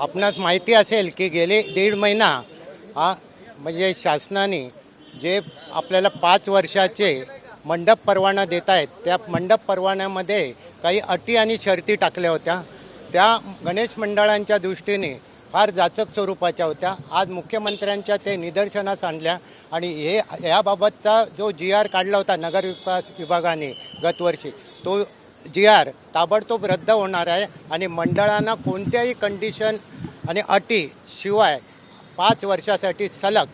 आपणास माहिती असेल की गेले 1.5 महिना म्हणजे शासनाने जे आपल्याला 5 वर्षाचे मंडप परवाना देत आहेत, त्या मंडप परवान्यामध्ये काही अटी आणि शर्ती टाकल्या होत्या. त्या गणेश मंडळांच्या दृष्टीने फार जाचक स्वरूपाच्या होत्या. आज मुख्यमंत्र्यांच्या ते निदर्शनास आणल्या आणि याबाबतचा जो GR काढला होता नगर विकास विभागाने गतवर्षी, तो GR ताबडतोब रद्द होणार आहे आणि मंडळांना कोणत्याही कंडिशन आणि अटी शिवाय 5 वर्षासाठी सलग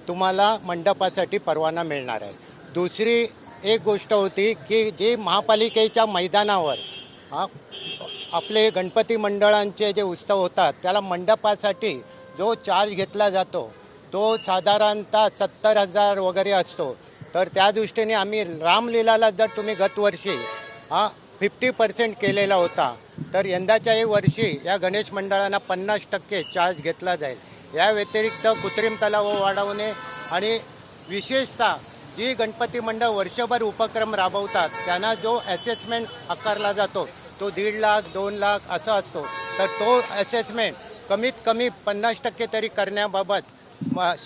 तुम्हाला मंडपासाठी परवाना मिळणार आहे. दुसरी एक गोष्ट होती की जे महापालिकेच्या मैदानावर आपले गणपती मंडळांचे जे उत्सव होतात त्याला मंडपासाठी जो चार्ज घेतला जातो तो साधारणतः 70,000 वगैरे असतो. तर त्या दृष्टीने आम्ही रामलीलाला जर तुम्ही गतवर्षी 50% केलेला होता, तर यंदाच्याही वर्षी या गणेश मंडळांना 50% चार्ज घेतला जाईल. या व्यतिरिक्त कृत्रिम तलाव वाढवणे आणि विशेषतः जी गणपती मंडळ वर्षभर उपक्रम राबवतात त्यांना जो असेसमेंट आकारला जातो तो 1.5 लाख 2 लाख असा असतो. तर तो असेसमेंट कमीत कमी 50% तरी करण्याबाबत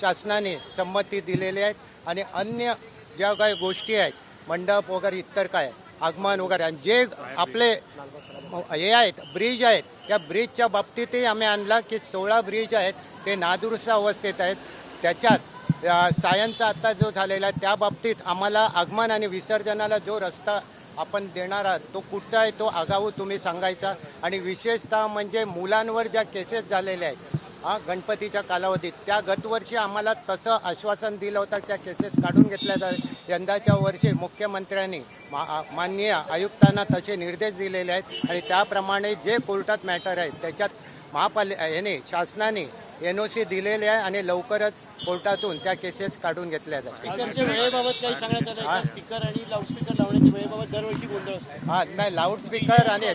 शासनाने संमती दिलेली आहे. आणि अन्य ज्या काही गोष्टी आहेत, मंडप वगैरे इतर काय आगमन वगैरे, आणि जे आपले हे आहेत ब्रिज आहेत, त्या ब्रिजच्या बाबतीतही आम्ही आणला की 16 ब्रिज आहेत ते नादुरुस्त अवस्थेत आहेत. त्याच्यात सायन्सचा आता जो झालेला आहे त्या बाबतीत आम्हाला आगमन आणि विसर्जनाला जो रस्ता आपण देणार आहात तो कुठचा आहे तो आगाऊ तुम्ही सांगायचा. आणि विशेषतः म्हणजे मुलांवर ज्या केसेस झालेल्या आहेत गणपतीच्या कालावधीत, त्या गतवर्षी आम्हाला तसं आश्वासन दिलं होतं त्या केसेस काढून घेतल्या जाईल. यंदाच्या वर्षी मुख्यमंत्र्यांनी माननीय आयुक्तांना तसे निर्देश दिलेले आहेत आणि त्याप्रमाणे जे कोर्टात मॅटर आहेत त्याच्यात याने शासनाने NOC दिलेले आहे आणि लवकरच कोर्टातून त्या केसेस काढून घेतल्या जातात. स्पीकर आणि लाऊडस्पीकर लावण्याच्या वेळेबाबत दरवर्षी गोंधळ असतो. नाही, लाऊडस्पीकर आणि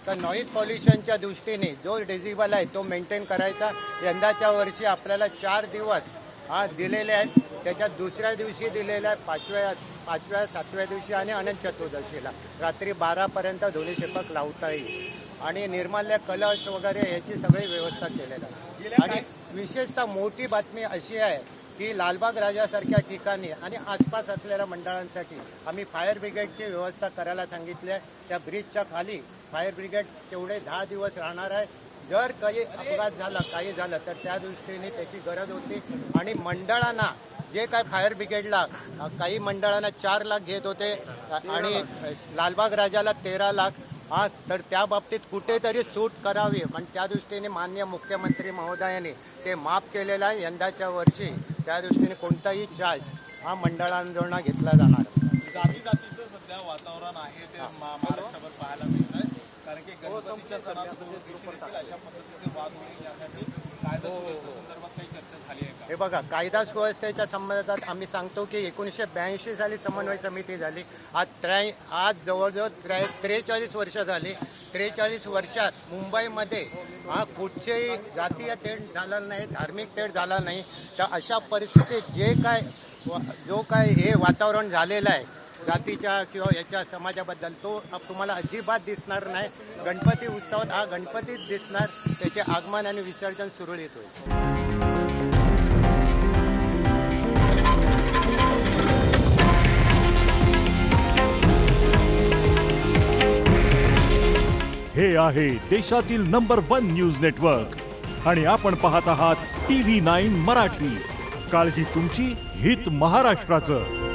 तर नॉईज पॉल्युशनच्या दृष्टीने जो डेसिबल आहे तो मेंटेन करायचा. यंदाच्या वर्षी आपल्याला 4 दिवस दिलेले आहेत. त्याच्यात दुसऱ्या दिवशी दिलेल्या आहे 5व्या 7व्या दिवशी आणि अनंत चतुर्दशीला रात्री 12पर्यंत धुलीशेपक लावता येईल आणि निर्माल्य कलश वगैरे याची सगळी व्यवस्था केलेली आहे. आणि विशेषतः मोठी बातमी अशी आहे की लालबाग राजासारख्या ठिकाणी आणि आसपास असलेल्या मंडळांसाठी आम्ही फायर ब्रिगेडची व्यवस्था करायला सांगितली आहे. त्या ब्रिजच्या खाली फायर ब्रिगेड तेवढे 10 दिवस राहणार आहे. जर काही अपघात झाला काही झालं तर त्या दृष्टीने त्याची गरज होती. आणि मंडळांना जे काय फायर ब्रिगेडला काही मंडळांना 4 लाख घेत होते आणि लालबाग राजाला 13 लाख, तर त्या बाबतीत कुठेतरी सूट करावी आणि त्या दृष्टीने माननीय मुख्यमंत्री महोदयांनी ते माफ केलेलं आहे. यंदाच्या वर्षी त्या दृष्टीने कोणताही चार्ज मंडळांजवळ घेतला जाणार. जातीचं सध्या वातावरण आहे ते महाराष्ट्रावर पाहायला मिळत आहे. कारण की गणपतीच्या सणात अशा पद्धतीचे वाद होईल यासाठी कायदा सुव्यवस्थे संदर्भात काही चर्चा झाली आहे का? हे बघा, कायदा सुव्यवस्थेच्या संबंधात आम्ही सांगतो की 1982 साली समन्वय समिती झाली. आज जवळजवळ 43 वर्ष झाली. 43 वर्षात मुंबईमध्ये कुठचेही जातीय तेढ झालं नाही, धार्मिक तेढ झाला नाही. तर अशा परिस्थितीत जो काय हे वातावरण झालेलं आहे जातीच्या किंवा याच्या समाजाबद्दल तो तुम्हाला अजिबात दिसणार नाही. गणपती उत्सवात गणपतीच दिसणार, त्याचे आगमन आणि विसर्जन सुरळीत होईल. हे आहे देशातील नंबर 1 न्यूज नेटवर्क आणि आपण पाहत आहात TV9 मराठी. काळजी तुमची, हित महाराष्ट्राचं.